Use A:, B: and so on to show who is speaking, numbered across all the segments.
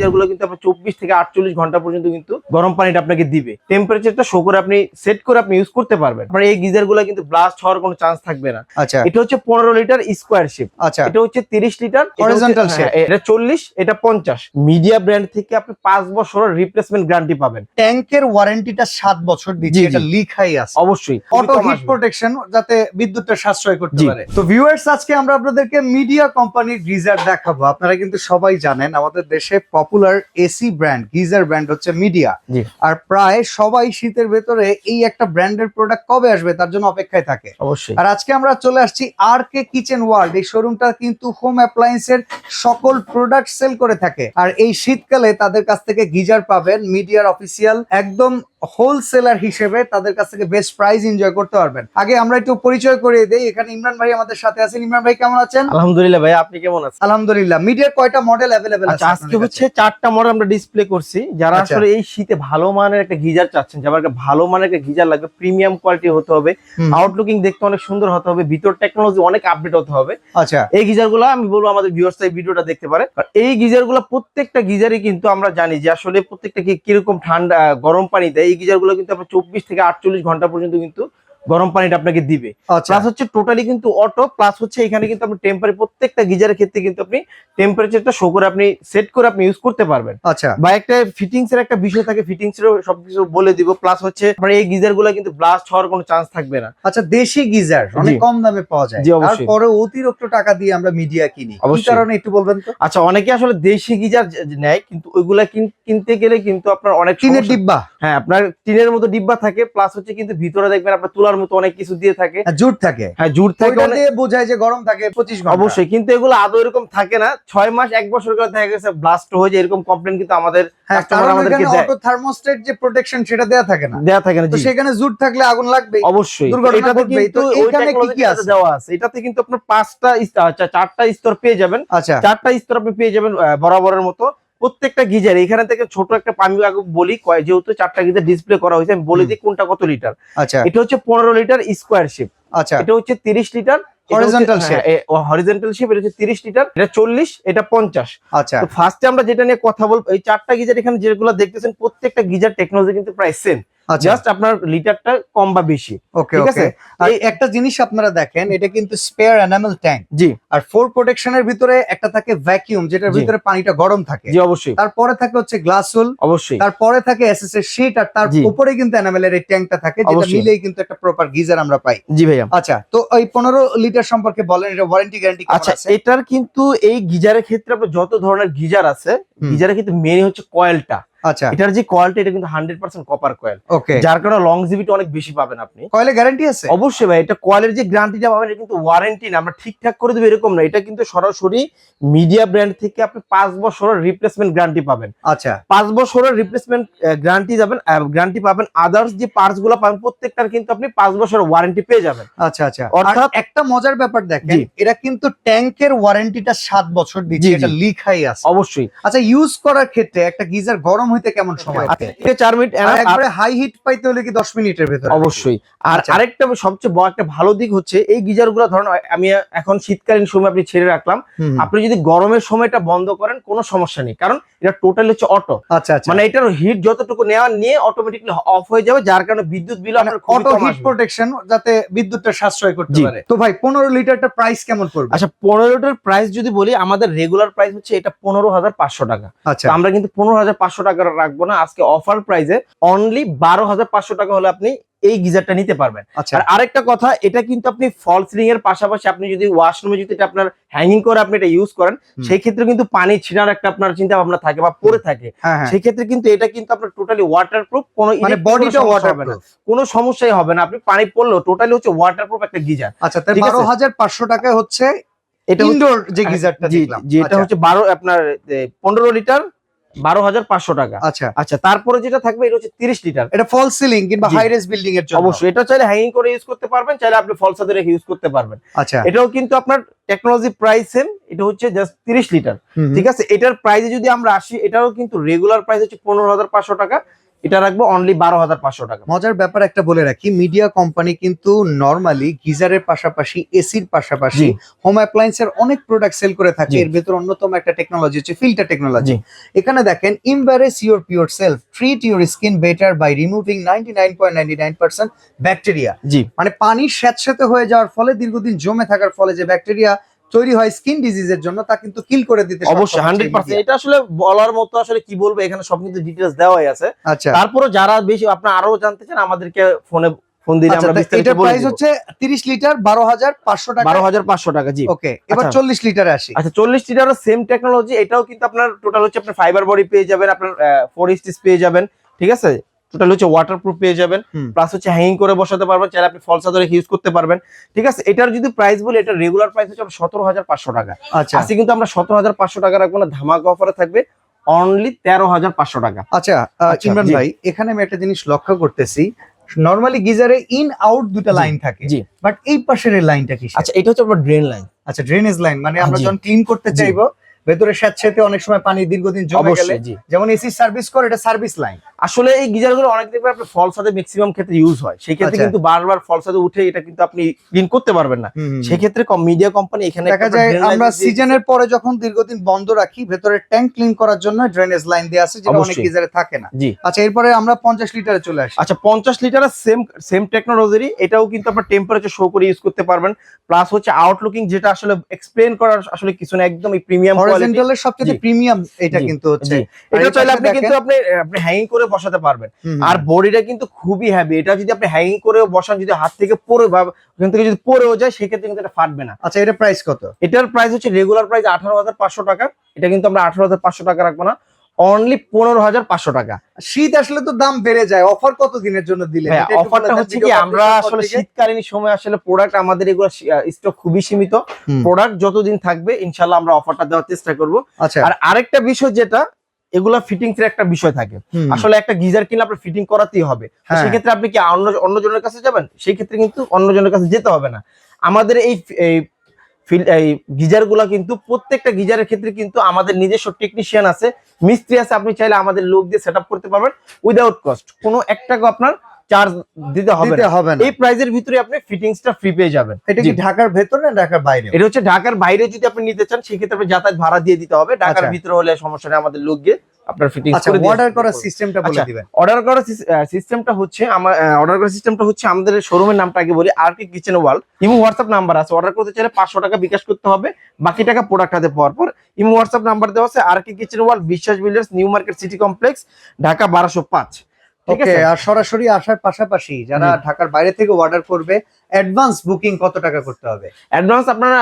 A: গিজারগুলো কিন্তু আপনার 24 থেকে 48 ঘন্টা পর্যন্ত কিন্তু গরম পানিটা আপনাকে দিবে। টেম্পারেচারটা শো করে আপনি সেট করে আপনি ইউজ করতে পারবেন। আপনার এই গিজারগুলো কিন্তু ব্লাস্ট হওয়ার কোনো চান্স থাকবে না।
B: আচ্ছা,
A: এটা হচ্ছে 15 লিটার স্কোয়ার শিপ।
B: আচ্ছা,
A: এটা হচ্ছে 30 লিটার
B: হরিজন্টাল শেপ।
A: এটা 40, এটা 50। মিডিয়া ব্র্যান্ড থেকে আপনি 5 বছরের রিপ্লেসমেন্ট গ্যারান্টি পাবেন।
B: ট্যাঙ্কের ওয়ারেন্টিটা 7 বছর দিচ্ছে,
A: জি,
B: এটা
A: জি।
B: লিখাই আছে
A: অবশ্যই
B: অটো হিট প্রোটেকশন, যাতে বিদ্যুৎটা সাশ্রয় করতে
A: জি।
B: পারে। তো ভিউয়ার্স, আজকে আমরা আপনাদেরকে মিডিয়া কোম্পানির গিজার দেখাবো। আপনারা কিন্তু সবাই জানেন আমাদের দেশে popular AC brand, geyser brand হচ্ছে মিডিয়া।
A: জি।
B: আর প্রায় সবাই শীতের ভেতরে এই একটা ব্র্যান্ডের প্রোডাক্ট কবে আসবে তার জন্য অপেক্ষায় থাকে।
A: অবশ্যই।
B: আর আজকে আমরা চলে আসছি RK কিচেন ওয়ার্ল্ড। এই শোরুমটা কিন্তু হোম অ্যাপ্লায়েন্সের সকল প্রোডাক্ট সেল করে থাকে। আর এই শীতকালে তাদের কাছ থেকে গিজার পাবেন মিডিয়ার অফিসিয়াল একদম হোলসেলার হিসেবে, তাদের কাছ থেকে বেস্ট প্রাইস এনজয় করতে পারবেন। আগে আমরা একটু পরিচয় করিয়ে দেই। এখানে ইমরান ভাই আমাদের সাথে আছেন। ইমরান ভাই কেমন আছেন?
A: আলহামদুলিল্লাহ ভাই, আপনি কেমন আছেন?
B: আলহামদুলিল্লাহ। মিডিয়ার কয়টা মডেল অ্যাভেলেবেল আছে?
A: আজকে হচ্ছে 4টা মডেল আমরা ডিসপ্লে করছি। যারা
B: আচ্ছা।
A: আসলে এই শীতে ভালো মানের একটা গিজার চাচ্ছেন, যাবার একটা ভালো মানের একটা গিজার লাগবে, প্রিমিয়াম কোয়ালিটি হতে হবে, আউটলুকিং দেখতে অনেক সুন্দর হতে হবে, ভিতর টেকনোলজি অনেক আপডেট হতে হবে।
B: আচ্ছা,
A: এই গিজারগুলো আমি বলবো আমাদের ভিউয়ার্সরা এই ভিডিওটা দেখতে পারে। আর এই গিজারগুলো প্রত্যেকটা গিজারই কিন্তু আমরা জানি যে আসলে প্রত্যেকটা কিরকম ঠান্ডা গরম পানি দেয়। এই গিজারগুলো কিন্তু আপনার 24 থেকে 48 ঘন্টা পর্যন্ত কিন্তু গরম পানিটা আপনাকে দিবে।
B: আচ্ছা,
A: প্লাস হচ্ছে টোটালি কিন্তু অটো, প্লাস হচ্ছে এখানে কিন্তু আপনি টেম্পারেচার প্রত্যেকটা গিজারের ক্ষেত্রে কিন্তু আপনি টেম্পারেচারটা শো করে আপনি সেট করে আপনি ইউজ করতে পারবেন।
B: আচ্ছা,
A: বা একটা ফিটিংস এর একটা বিষয় থাকে, ফিটিংস এর সবকিছু বলে দিব। প্লাস হচ্ছে আপনার এই গিজারগুলো কিন্তু ব্লাস্ট হওয়ার কোনো চান্স থাকবে না।
B: আচ্ছা। দেশি গিজার অনেক কম দামে পাওয়া যায়,
A: জি, অবশ্যই।
B: তারপরে অতিরিক্ত টাকা দিয়ে আমরা মিডিয়া কিনি, কি
A: অবশ্যই।
B: কারণে একটু বলবেন তো?
A: আচ্ছা, অনেকে আসলে দেশি গিজার নেয়, কিন্তু ওইগুলা কিনতে গেলে কিন্তু আপনার অনেক
B: টিনের
A: সমস্যা।
B: ডিব্বা,
A: হ্যাঁ, আপনার টিনের মতো ডিব্বা থাকে, প্লাস হচ্ছে কিন্তু ভিতরে দেখবেন আপনার তুলার মতো অনেক কিছু দিয়ে থাকে।
B: জুট থাকে।
A: হ্যাঁ, জুট থাকে
B: ওইটা দিয়ে বোঝায় যে গরম থাকে 25 ঘন্টা।
A: অবশ্যই, কিন্তু এগুলো আদৌ এরকম থাকে না। 6 মাস 1 বছর করে দেখা গেছে ব্লাস্ট হয়ে যায়, এরকম কমপ্লেন কিন্তু আমাদের
B: হ্যাঁ,
A: কাস্টমার
B: কারণ
A: আমাদেরকে
B: এখানে
A: দেয়।
B: অটো থার্মোস্টেট যে প্রোটেকশন সেটা দেয়া থাকে না।
A: দেয়া থাকে না।
B: তো
A: জি,
B: সেখানে জুট থাকলে আগুন লাগবে
A: অবশ্যই।
B: দুর্ঘটনা
A: এটাতে
B: ঘটবেই।
A: কিন্তু
B: তো
A: ওই
B: এখানে কি কি
A: টেকনোলজিটা
B: আছে?
A: দেওয়া আছে। এটাতে কিন্তু আপনার 5টা আচ্ছা 4টা স্তর পেয়ে যাবেন।
B: আচ্ছা,
A: 4টা স্তর আপনি পেয়ে যাবেন বরাবরের মতো। প্রত্যেকটা গিজার এখানে থেকে ছোট একটা আমি আগে বলি, যেহেতু 4টা গিজার ডিসপ্লে করা হয়েছে, আমি বলে দিই কোনটা কত লিটার।
B: আচ্ছা,
A: এটা হচ্ছে 15 লিটার স্কোয়ার শিপ।
B: আচ্ছা,
A: এটা হচ্ছে 30 litre
B: horizontal shape.
A: Horizontal shape. এটা হচ্ছে 30 লিটার, এটা 40, এটা 50।
B: আচ্ছা,
A: তো ফার্স্টে আমরা যেটা নিয়ে কথা বলবো, এই 4টা গিজার এখানে যেগুলো দেখতেছেন প্রত্যেকটা গিজার টেকনোলজি কিন্তু প্রায় সেম,
B: আচ্ছা,
A: জাস্ট আপনার লিটারটা কম বা বেশি।
B: ওকে,
A: ঠিক
B: ওকে।
A: আছে।
B: আর একটা জিনিস আপনারা দেখেন, এটা কিন্তু স্পেয়ার এনামেল ট্যাঙ্ক।
A: জি,
B: আর ফোর প্রোটেকশনের ভিতরে একটা থাকে ভ্যাকিউম, যেটার
A: জি।
B: ভিতরে পানিটা গরম থাকে।
A: জি, অবশ্যই,
B: তারপরে থাকে হচ্ছে গ্লাসুল,
A: অবশ্যই।
B: তারপরে থাকে এসএস এর শীট, আর তার
A: জি।
B: উপরে কিন্তু এনামেলের এই ট্যাঙ্কটা থাকে, যেটা
A: অবশ্যই।
B: মিলেই কিন্তু একটা প্রপার গিজার আমরা পাই।
A: জি ভাইয়া।
B: আচ্ছা, তো ওই 15 লিটার সম্পর্কে বলেন, এটা ওয়ারেন্টি গ্যারান্টি কেমন
A: আচ্ছা,
B: আছে?
A: এটার কিন্তু এই গিজারের ক্ষেত্রে আপনার যত ধরনের গিজার আছে, গিজারের ক্ষেত্রে মেন হচ্ছে কয়েলটা।
B: আচ্ছা,
A: এটার যে কয়েলটা, এটা কিন্তু 100% কপার কয়েল,
B: ওকে।
A: যার কারণে লংজিভিটি অনেক বেশি পাবেন আপনি।
B: কয়েলে গ্যারান্টি আছে?
A: অবশ্যই ভাই, এটা কয়েলের যে গ্যারান্টিটা পাবেন, এটা কিন্তু ওয়ারেন্টি না আমরা ঠিকঠাক করে দেবো এরকম না। এটা কিন্তু সরাসরি মিডিয়া ব্র্যান্ড থেকে আপনি 5 বছরের রিপ্লেসমেন্ট গ্যারান্টি পাবেন।
B: আচ্ছা,
A: 5 বছরের রিপ্লেসমেন্ট গ্যারান্টি পাবেন। আদার্স যে পার্টস গুলো পাবেন প্রত্যেকটার কিন্তু আপনি 5 বছরের ওয়ারেন্টি পেয়ে যাবেন।
B: আচ্ছা, আচ্ছা।
A: অর্থাৎ
B: আর একটা মজার ব্যাপার দেখেন,
A: জি।
B: এরা কিন্তু ট্যাঙ্কের ওয়ারেন্টিটা 7 বছর দিচ্ছে,
A: জি, জি।
B: এটা লিখাই আছে।
A: অবশ্যই।
B: আচ্ছা, ইউজ করার ক্ষেত্রে একটা গিজার গরম হইতে কেমন সময় লাগে?
A: এটা 4 মিনিট
B: আর একবারে হাই হিট পাইতে হলে কি 10 মিনিটের ভেতরে?
A: অবশ্যই। আর
B: আচ্ছা।
A: আরেকটা সবচেয়ে বড় একটা ভালো দিক হচ্ছে এই গিজার গুলো, ধরেন আমি এখন শীতকালীন সময় আপনি ছেড়ে রাখলাম, আপনি যদি গরমের সময়টা বন্ধ করেন কোনো সমস্যা নেই, কারণ এটা টোটালি হচ্ছে অটো।
B: আচ্ছা, আচ্ছা।
A: মানে এটার হিট যতটুকু নিয়ে অটোমেটিকলি অফ হয়ে যাবে, যার কারণে বিদ্যুৎ বিল আপনার খুবই
B: অটো
A: কম
B: হিট
A: আসবে।
B: প্রোটেকশন, যাতে বিদ্যুৎটা সাশ্রয় করতে
A: জি।
B: পারে। তো ভাই 15 লিটারটা প্রাইস কেমন পড়বে?
A: আচ্ছা, 15 লিটার প্রাইস যদি বলি, আমাদের রেগুলার প্রাইস হচ্ছে এটা 15,500 টাকা।
B: আচ্ছা,
A: তো আমরা কিন্তু 15,500 টাকা রাখবো না, আজকে অফার প্রাইসে অনলি 12,500 টাকা হলে আপনি এই গিজারটা নিতে পারবেন।
B: আচ্ছা,
A: আর আরেকটা কথা, এটা কিন্তু আপনি ফল সিলিং এর পাশাপাশি আপনি যদি ওয়াশরুমে যদি এটা আপনার হ্যাঙ্গিং করে আপনি এটা ইউজ করেন, সেই ক্ষেত্রে কিন্তু পানি ছিনার একটা আপনার চিন্তা ভাবনা থাকে বা পড়ে থাকে,
B: হ্যাঁ, হ্যাঁ।
A: সেই ক্ষেত্রে কিন্তু এটা কিন্তু আপনার টোটালি ওয়াটারপ্রুফ, কোনো
B: মানে বডিটা ওয়াটারপ্রুফ,
A: কোনো সমস্যাই হবে না। আপনি পানি পড়লেও টোটালি হচ্ছে ওয়াটারপ্রুফ একটা গিজার।
B: আচ্ছা। তাই
A: ঠিক আছে?
B: 12,500 টাকায় হচ্ছে
A: এটা
B: ইনডোর যে গিজারটা
A: জি,
B: দেখলাম।
A: জি, এটা
B: আচ্ছা,
A: হচ্ছে 12 আপনার 15 লিটার 12,500 টাকা।
B: আচ্ছা।
A: আচ্ছা, তারপরে যেটা থাকবে এটা হচ্ছে 30 লিটার।
B: এটা ফল সিলিং কিংবা
A: জি।
B: হাই রেজ বিল্ডিং এর জন্য।
A: অবশ্যই, এটা চাইলে হ্যাঙ্গিং করে ইউজ করতে পারবেন, চাইলে আপনি ফল ছাদে রেখে ইউজ করতে পারবেন।
B: আচ্ছা,
A: এটাও কিন্তু আপনার টেকনোলজি প্রাইস সেম, এটা হচ্ছে জাস্ট 30 লিটার। ঠিক আছে, এটার প্রাইসে যদি আমরা আসি, এটারও কিন্তু রেগুলার প্রাইস হচ্ছে 15,500 টাকা, এটা রাখবো অনলি 12,500 টাকা।
B: মজার ব্যাপার একটা বলে রাখি, মিডিয়া কোম্পানি কিন্তু নরমালি গিজারের পাশাপাশি এসির পাশাপাশি
A: জি।
B: হোম অ্যাপ্লায়েন্সের অনেক প্রোডাক্ট সেল করে থাকে।
A: জি।
B: এর ভেতর অন্যতম একটা টেকনোলজি হচ্ছে ফিল্টার টেকনোলজি।
A: জি।
B: এখানে দেখেন, embrace your pure self, treat your skin better by removing 99.99% bacteria.
A: জি।
B: মানে পানি স্যাঁতসেঁতে হয়ে যাওয়ার ফলে দীর্ঘদিন জমে থাকার ফলে যে ব্যাকটেরিয়া তৈরি হয় স্কিন ডিজিজের জন্য, তা কিন্তু কিল করে দিতে সক্ষম
A: অবশ্যই
B: হচ্ছে
A: 100%।
B: media।
A: এটা আসলে বলার মতো আসলে কি বলবো, এখানে সব কিন্তু ডিটেইলস দেওয়াই আছে।
B: আচ্ছা
A: তারপরে যারা বেশি আপনারা আরো জানতে চান আমাদেরকে ফোন দিলে
B: আচ্ছা,
A: আমরা
B: তো
A: বিস্তারিত
B: এটার
A: বলে
B: প্রাইস
A: দিব।
B: হচ্ছে 30 লিটার 12,500 টাকা।
A: 12,500 টাকা। জি।
B: ওকে, এবার
A: আচ্ছা।
B: 40 লিটারে আসি।
A: আচ্ছা 40 লিটারের সেম টেকনোলজি, এটাও কিন্তু আপনার টোটাল হচ্ছে আপনার ফাইবার বডি পেয়ে যাবেন, আপনার 4 স্টিচ পেয়ে যাবেন, ঠিক আছে। টোটাল হচ্ছে ওয়াটারপ্রুফ পেয়ে যাবেন,
B: হুম।
A: প্লাস হচ্ছে হ্যাঙ্গিং করে বসাতে পারবেন, চাইলে আপনি ফলস ধরে ইউজ করতে পারবেন, ঠিক আছে। এটার যদি প্রাইস বলি, এটা রেগুলার প্রাইস হচ্ছে 17,500 টাকা।
B: আচ্ছা
A: আজকে কিন্তু আমরা 17,500 টাকা রাখবো না, ধামাকা অফারে থাকবে অনলি 13,500 টাকা।
B: আচ্ছা,
A: আচ্ছা,
B: ইমরান
A: জি।
B: ভাই, এখানে আমি একটা জিনিস লক্ষ্য করতেছি, নরমালি গিজারে ইন আউট দুটা
A: জি,
B: লাইন থাকে,
A: জি।
B: বাট এই পাশের এই লাইনটা কি?
A: আচ্ছা এটা হচ্ছে আপনার ড্রেন লাইন।
B: আচ্ছা, ড্রেনেজ লাইন, মানে আমরা
A: জি।
B: যখন ক্লিন করতে
A: জি।
B: চাইবো, ভেতরে স্যাঁতসেঁতে অনেক সময় পানি দীর্ঘদিন জমে গেলে,
A: অবশ্যই, জি।
B: যেমন এসি সার্ভিস করে, এটা সার্ভিস লাইন।
A: আসলে এই গিজার গুলো অনেক দেখবেন আপনার ফল সাথে ম্যাক্সিমাম ক্ষেত্রে ইউজ হয়, সেই ক্ষেত্রে
B: আচ্ছা।
A: কিন্তু বারবার ফল সাথে উঠে এটা কিন্তু আপনি ক্লিন করতে পারবেন না। সেই ক্ষেত্রে মিডিয়া কোম্পানি এখানে
B: দেখা
A: একটা
B: যায়
A: drain line
B: আমরা
A: দিয়ে
B: সিজনের পরে যখন দীর্ঘদিন বন্ধ রাখি, ভেতরে ট্যাঙ্ক ক্লিন করার জন্য ড্রেনেজ লাইন দেওয়া আছে, যেটা অনেক
A: অবশ্যই।
B: গিজারে থাকে না।
A: জি।
B: আচ্ছা, এরপরে আমরা 50 লিটারে চলে আসি।
A: আচ্ছা 50 লিটারের সেম টেকনোলজিরই, এটাও কিন্তু আপনার টেম্পারেচার শো করে ইউজ করতে পারবেন, প্লাস হচ্ছে আউটলুকিং, যেটা আসলে এক্সপ্লেইন করার আসলে কিছু না, একদম প্রিমিয়াম কোয়ালিটি।
B: হরিজন্টালের সবচেয়ে
A: জি।
B: প্রিমিয়াম এটা
A: জি,
B: কিন্তু হচ্ছে।
A: জি।
B: আর
A: এটা
B: এই
A: চাইলে
B: পাশে
A: আপনি
B: দেখেন,
A: কিন্তু আপনি হ্যাঙ্গিং করে বসাতে পারবেন।
B: হুম,
A: আর বডিটা কিন্তু খুবই হেভি, এটা যদি আপনি হ্যাঙ্গিং করেও বসান, যদি হাত থেকে পড়ে বা ওখান থেকে যদি পড়েও যায়, সেক্ষেত্রে কিন্তু এটা ফাটবে না।
B: আচ্ছা, এটা প্রাইস কত?
A: এটার প্রাইস হচ্ছে রেগুলার প্রাইস 18,500 টাকা, এটা কিন্তু আমরা 18,500 টাকা রাখবো না, অনলি 15,500 টাকা।
B: শীত আসলে তো দাম বেড়ে যায়, অফার কত দিনের জন্য দিলেন?
A: হ্যাঁ,
B: এটা একটু বলে
A: অফারটা
B: দেন,
A: হচ্ছে কি,
B: ভিডিও
A: আমরা
B: পাবলিশের পর
A: আসলে
B: থেকে।
A: শীতকালীন সময় আসলে প্রোডাক্ট আমাদের এগুলো স্টক খুবই সীমিত,
B: হুম।
A: প্রোডাক্ট যতদিন থাকবে ইনশাল্লাহ আমরা অফারটা দেওয়ার চেষ্টা করব।
B: আচ্ছা।
A: আর আরেকটা বিষয় যেটা, এগুলা ফিটিংস এর একটা বিষয় থাকে।
B: হুম।
A: আসলে একটা গিজার কিনলে আপনার ফিটিং করাতেই হবে, তো
B: হ্যাঁ।
A: সেক্ষেত্রে আপনি কি অন্য জনের কাছে যাবেন? সেই ক্ষেত্রে কিন্তু অন্য জনের কাছে যেতে হবে না। আমাদের এই গিজার গুলা কিন্তু প্রত্যেকটা গিজারের ক্ষেত্রে কিন্তু আমাদের নিজস্ব টেকনিশিয়ান আছে, মিস্ত্রি আছে, আপনি চাইলে আমাদের লোক দিয়ে সেটআপ করতে পারবেন উইদাউট কস্ট, কোনো 1 টাকা আপনার চার্জ দিতে হবে না। এই প্রাইজের ভিতরে আপনি ফিটিংসটা ফ্রি পেয়ে যাবেন।
B: এটা কি ঢাকার ভেতরে না ঢাকার বাইরে?
A: এটা হচ্ছে ঢাকার বাইরে যদি আপনি নিতে চান, সেক্ষেত্রে আপনি যাতায়াত ভাড়া দিয়ে দিতে হবে। ঢাকার
B: আচ্ছা।
A: ভিতরে হলে সমস্যা নেই, আমাদের লোক গিয়ে আপনার ফিটিংস
B: আচ্ছা,
A: করে দিয়ে
B: অর্ডার
A: আসবে।
B: করার সিস্টেমটা বলে
A: আচ্ছা,
B: দিবেন।
A: অর্ডার করার সিস্টেমটা হচ্ছে আমাদের শোরুমের নামটা আগে বলি, RK kitchen world. Imo WhatsApp number আছে, অর্ডার করতে চাইলে 500 টাকা বিকাশ করতে হবে, বাকি টাকা প্রোডাক্ট হাতে পাওয়ার পর। ইমো হোয়াটসঅ্যাপ নাম্বার দেওয়া আছে, আরকে কিচেন ওয়ার্ল্ড, বিশ্বাস builders, new market city complex, Dhaka 1205। ঠিক
B: ওকে,
A: আছে।
B: আর সরাসরি আসার পাশাপাশি যারা
A: জি।
B: ঢাকার বাইরে থেকে অর্ডার করবে, অ্যাডভান্স বুকিং কত টাকা করতে হবে?
A: অ্যাডভান্স আপনার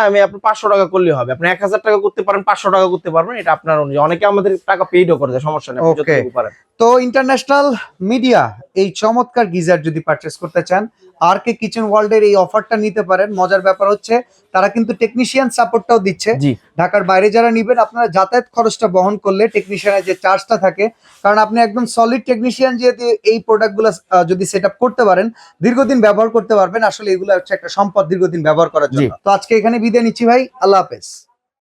A: 500 টাকা করলে হবে, আপনি 1000 টাকা করতে পারেন, 500 টাকা করতে পারবেন, এটা আপনার অনুযায়ী। অনেকে আমাদের টাকা পেইডও করে দেয়, সমস্যা নেই, আপনি
B: ওকে।
A: যতটুকু পারেন।
B: তো ইন্টারন্যাশনাল মিডিয়া এই চমৎকার গিজার যদি পারচেস করতে চান, আরকে কিচেন ওয়ার্ল্ডের এই অফারটা নিতে পারেন। মজার ব্যাপার হচ্ছে, তারা কিন্তু টেকনিশিয়ান সাপোর্টটাও দিচ্ছে।
A: জি।
B: ঢাকার বাইরে যারা নিবেন, আপনারা যাতায়াত খরচটা বহন করলে টেকনিশিয়ানের যে চার্জটা থাকে, কারণ আপনি একদম সলিড টেকনিশিয়ান যেহেতু এই প্রোডাক্টগুলো যদি সেট আপ করতে পারেন, দীর্ঘদিন ব্যবহার করতে পারবেন। আসলে এগুলো হচ্ছে একটা সম্পদ, দীর্ঘদিন ব্যবহার করার জন্য। তো আজকে এখানে বিদায় নিচ্ছি ভাই, আল্লাহ হাফেজ।